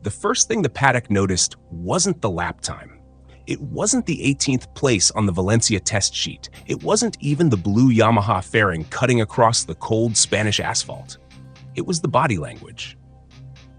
The first thing the paddock noticed wasn't the lap time. It wasn't the 18th place on the Valencia test sheet. It wasn't even the blue Yamaha fairing cutting across the cold Spanish asphalt. It was the body language.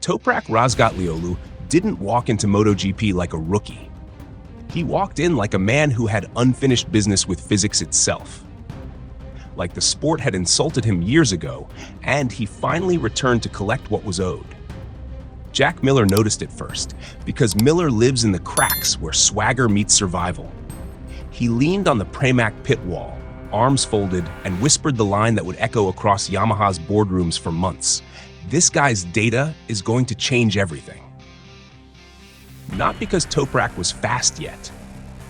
Toprak Razgatlıoğlu didn't walk into Motogp like a rookie. He walked in like a man who had unfinished business with physics itself. Like the sport had insulted him years ago, and he finally returned to collect what was owed. Jack Miller noticed it first, because Miller lives in the cracks where swagger meets survival. He leaned on the Pramac pit wall, arms folded, and whispered the line that would echo across Yamaha's boardrooms for months. This guy's data is going to change everything. Not because Toprak was fast yet,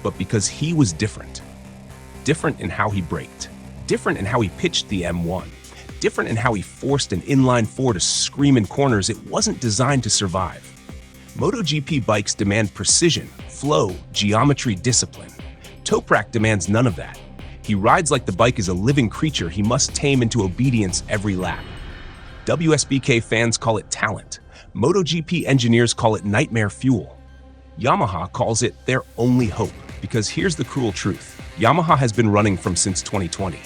but because he was different. Different in how he braked, different in how he pitched the M1, different in how he forced an inline four to scream in corners it wasn't designed to survive. MotoGP bikes demand precision, flow, geometry, discipline. Toprak demands none of that. He rides like the bike is a living creature he must tame into obedience every lap. WSBK fans call it talent. MotoGP engineers call it nightmare fuel. Yamaha calls it their only hope, because here's the cruel truth. Yamaha has been running from since 2020.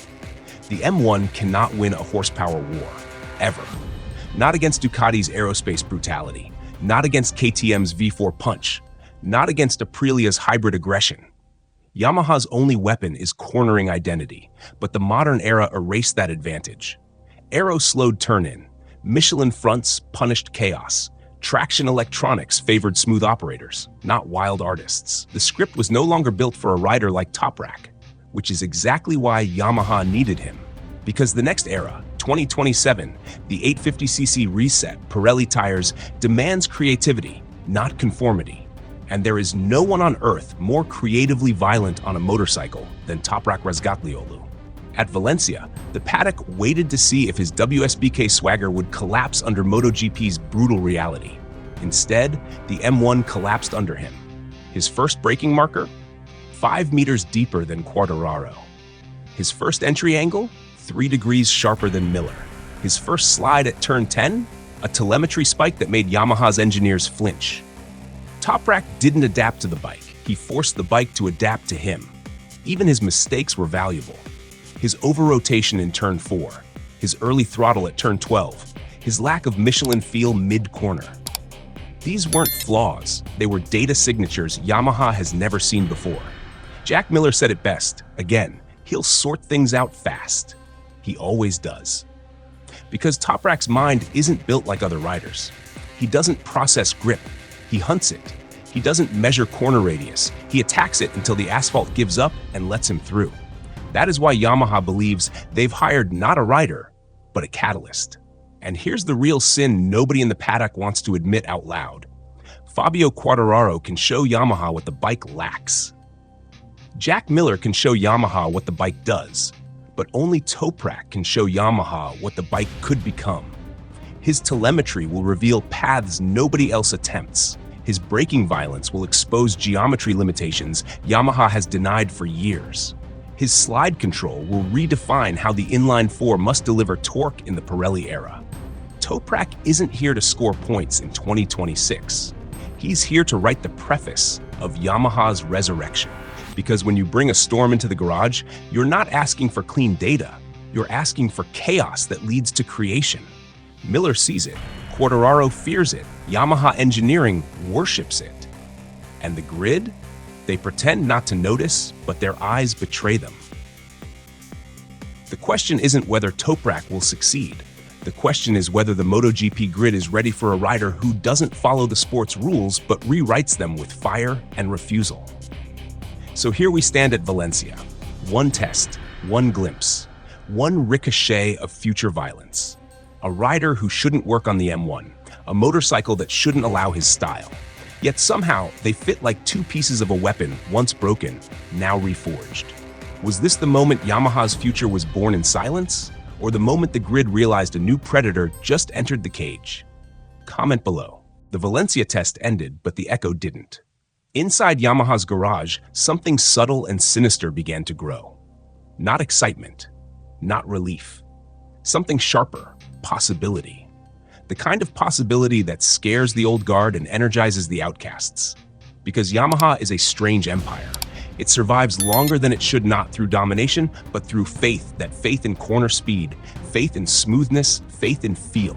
The M1 cannot win a horsepower war, ever. Not against Ducati's aerospace brutality, not against KTM's V4 punch, not against Aprilia's hybrid aggression. Yamaha's only weapon is cornering identity, but the modern era erased that advantage. Aero slowed turn-in, Michelin fronts punished chaos, traction electronics favored smooth operators, not wild artists. The script was no longer built for a rider like Toprak, which is exactly why Yamaha needed him. Because the next era, 2027, the 850cc reset Pirelli tires demands creativity, not conformity. And there is no one on earth more creatively violent on a motorcycle than Toprak Razgatlıoğlu. At Valencia, the paddock waited to see if his WSBK swagger would collapse under MotoGP's brutal reality. Instead, the M1 collapsed under him. His first braking marker? 5 meters deeper than Quartararo. His first entry angle? 3 degrees sharper than Miller. His first slide at turn 10? A telemetry spike that made Yamaha's engineers flinch. Toprak didn't adapt to the bike. He forced the bike to adapt to him. Even his mistakes were valuable. His over-rotation in turn 4, his early throttle at turn 12, his lack of Michelin feel mid-corner. These weren't flaws, they were data signatures Yamaha has never seen before. Jack Miller said it best, again, he'll sort things out fast. He always does. Because Toprak's mind isn't built like other riders. He doesn't process grip, he hunts it. He doesn't measure corner radius, he attacks it until the asphalt gives up and lets him through. That is why Yamaha believes they've hired not a rider, but a catalyst. And here's the real sin nobody in the paddock wants to admit out loud. Fabio Quartararo can show Yamaha what the bike lacks. Jack Miller can show Yamaha what the bike does, but only Toprak can show Yamaha what the bike could become. His telemetry will reveal paths nobody else attempts. His braking violence will expose geometry limitations Yamaha has denied for years. His slide control will redefine how the inline four must deliver torque in the Pirelli era. Toprak isn't here to score points in 2026. He's here to write the preface of Yamaha's resurrection. Because when you bring a storm into the garage, you're not asking for clean data. You're asking for chaos that leads to creation. Miller sees it. Quartararo fears it. Yamaha engineering worships it. And the grid? They pretend not to notice, but their eyes betray them. The question isn't whether Toprak will succeed. The question is whether the MotoGP grid is ready for a rider who doesn't follow the sport's rules but rewrites them with fire and refusal. So here we stand at Valencia. One test, one glimpse, one ricochet of future violence. A rider who shouldn't work on the M1, a motorcycle that shouldn't allow his style. Yet somehow, they fit like two pieces of a weapon, once broken, now reforged. Was this the moment Yamaha's future was born in silence? Or the moment the grid realized a new predator just entered the cage? Comment below. The Valencia test ended, but the echo didn't. Inside Yamaha's garage, something subtle and sinister began to grow. Not excitement, not relief. Something sharper, possibility. The kind of possibility that scares the old guard and energizes the outcasts. Because Yamaha is a strange empire. It survives longer than it should, not through domination, but through faith. That faith in corner speed, faith in smoothness, faith in feel.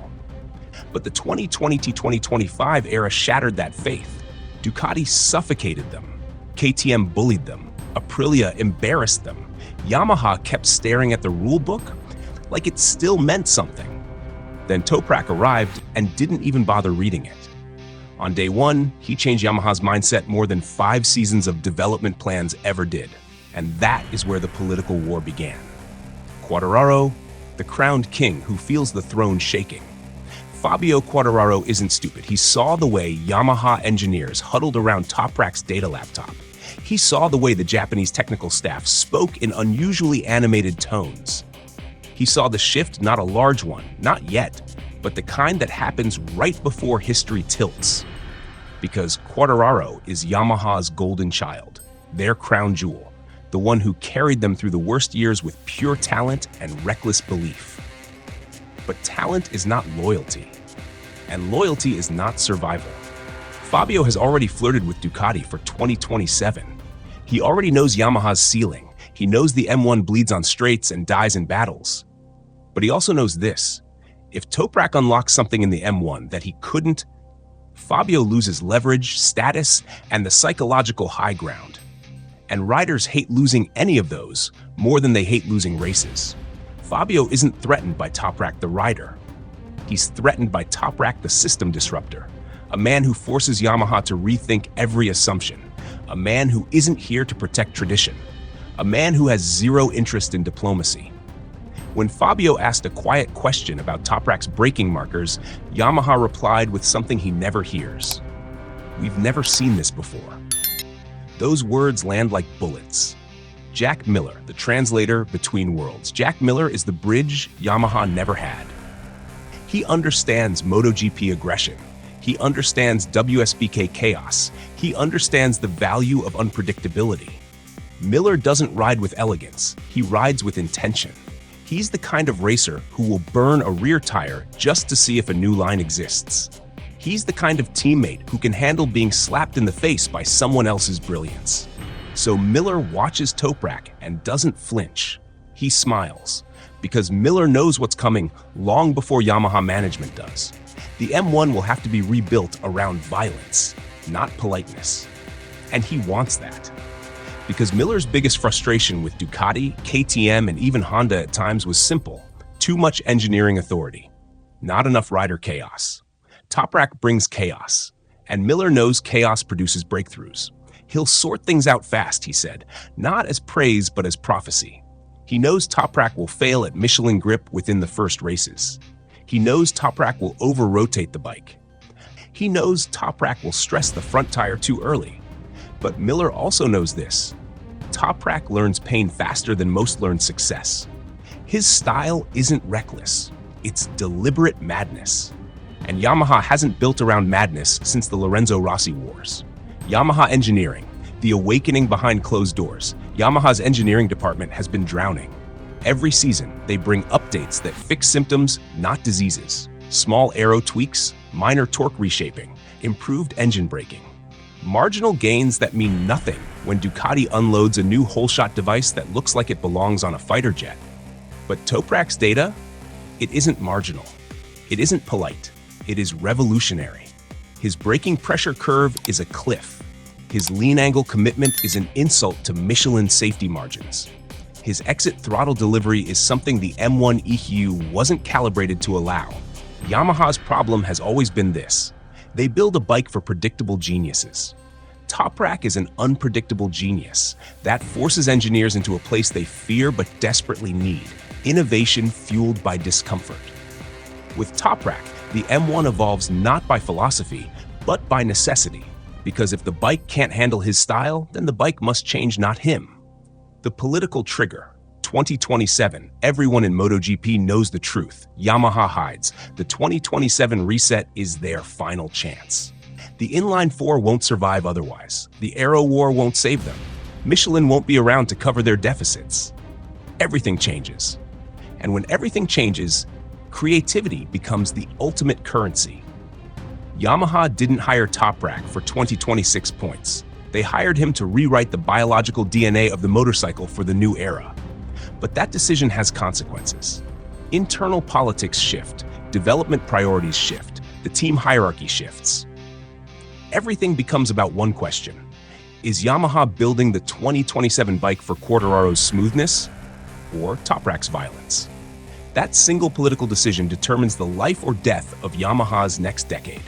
But the 2020-2025 era shattered that faith. Ducati suffocated them. KTM bullied them. Aprilia embarrassed them. Yamaha kept staring at the rule book like it still meant something. Then Toprak arrived and didn't even bother reading it. On day one, he changed Yamaha's mindset more than 5 seasons of development plans ever did. And that is where the political war began. Quartararo, the crowned king who feels the throne shaking. Fabio Quartararo isn't stupid. He saw the way Yamaha engineers huddled around Toprak's data laptop. He saw the way the Japanese technical staff spoke in unusually animated tones. He saw the shift, not a large one, not yet, but the kind that happens right before history tilts. Because Quartararo is Yamaha's golden child, their crown jewel, the one who carried them through the worst years with pure talent and reckless belief. But talent is not loyalty, and loyalty is not survival. Fabio has already flirted with Ducati for 2027. He already knows Yamaha's ceiling. He knows the M1 bleeds on straights and dies in battles. But he also knows this. If Toprak unlocks something in the M1 that he couldn't, Fabio loses leverage, status, and the psychological high ground. And riders hate losing any of those more than they hate losing races. Fabio isn't threatened by Toprak the rider. He's threatened by Toprak the system disruptor, a man who forces Yamaha to rethink every assumption, a man who isn't here to protect tradition, a man who has zero interest in diplomacy. When Fabio asked a quiet question about Toprak's braking markers, Yamaha replied with something he never hears. "We've never seen this before." Those words land like bullets. Jack Miller, the translator between worlds. Jack Miller is the bridge Yamaha never had. He understands Motogp aggression. He understands WSBK chaos. He understands the value of unpredictability. Miller doesn't ride with elegance. He rides with intention. He's the kind of racer who will burn a rear tire just to see if a new line exists. He's the kind of teammate who can handle being slapped in the face by someone else's brilliance. So Miller watches Toprak and doesn't flinch. He smiles, because Miller knows what's coming long before Yamaha management does. The M1 will have to be rebuilt around violence, not politeness. And he wants that. Because Miller's biggest frustration with Ducati, KTM, and even Honda at times was simple: too much engineering authority, not enough rider chaos. Toprak brings chaos, and Miller knows chaos produces breakthroughs. He'll sort things out fast, he said, not as praise but as prophecy. He knows Toprak will fail at Michelin grip within the first races. He knows Toprak will over-rotate the bike. He knows Toprak will stress the front tire too early. But Miller also knows this: Toprak learns pain faster than most learn success. His style isn't reckless, it's deliberate madness. And Yamaha hasn't built around madness since the Lorenzo Rossi wars. Yamaha engineering, the awakening behind closed doors. Yamaha's engineering department has been drowning. Every season, they bring updates that fix symptoms, not diseases. Small aero tweaks, minor torque reshaping, improved engine braking. Marginal gains that mean nothing when Ducati unloads a new whole-shot device that looks like it belongs on a fighter jet. But Toprak's data? It isn't marginal. It isn't polite. It is revolutionary. His braking pressure curve is a cliff. His lean angle commitment is an insult to Michelin safety margins. His exit throttle delivery is something the M1 ECU wasn't calibrated to allow. Yamaha's problem has always been this: they build a bike for predictable geniuses. Toprak is an unpredictable genius that forces engineers into a place they fear but desperately need: innovation fueled by discomfort. With Toprak, the M1 evolves not by philosophy, but by necessity. Because if the bike can't handle his style, then the bike must change, not him. The political trigger: 2027. Everyone in Motogp knows the truth. Yamaha hides. The 2027 reset is their final chance. The inline four won't survive otherwise. The aero war won't save them. Michelin won't be around to cover their deficits. Everything changes. And when everything changes, Creativity becomes the ultimate currency. Yamaha didn't hire Toprak for 2026 points. They hired him to rewrite the biological DNA of the motorcycle for the new era. But that decision has consequences. Internal politics shift, development priorities shift, the team hierarchy shifts. Everything becomes about one question. Is Yamaha building the 2027 bike for Quartararo's smoothness or Toprak's violence? That single political decision determines the life or death of Yamaha's next decade.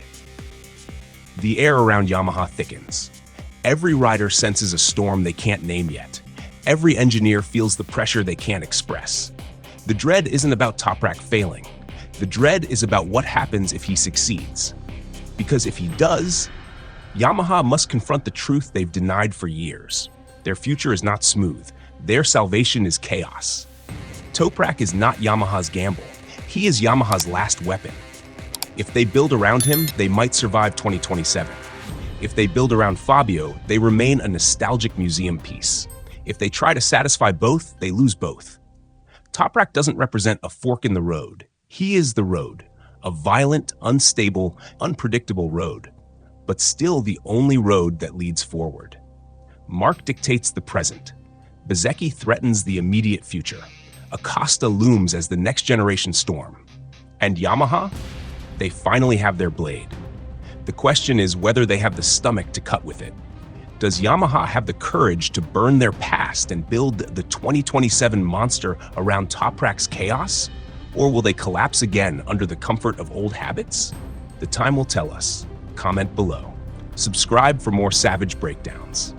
The air around Yamaha thickens. Every rider senses a storm they can't name yet. Every engineer feels the pressure they can't express. The dread isn't about Toprak failing. The dread is about what happens if he succeeds. Because if he does, Yamaha must confront the truth they've denied for years. Their future is not smooth. Their salvation is chaos. Toprak is not Yamaha's gamble. He is Yamaha's last weapon. If they build around him, they might survive 2027. If they build around Fabio, they remain a nostalgic museum piece. If they try to satisfy both, they lose both. Toprak doesn't represent a fork in the road. He is the road, a violent, unstable, unpredictable road, but still the only road that leads forward. Mark dictates the present. Bezzecchi threatens the immediate future. Acosta looms as the next generation storm. And Yamaha? They finally have their blade. The question is whether they have the stomach to cut with it. Does Yamaha have the courage to burn their past and build the 2027 monster around Toprak's chaos? Or will they collapse again under the comfort of old habits? The time will tell us. Comment below. Subscribe for more savage breakdowns.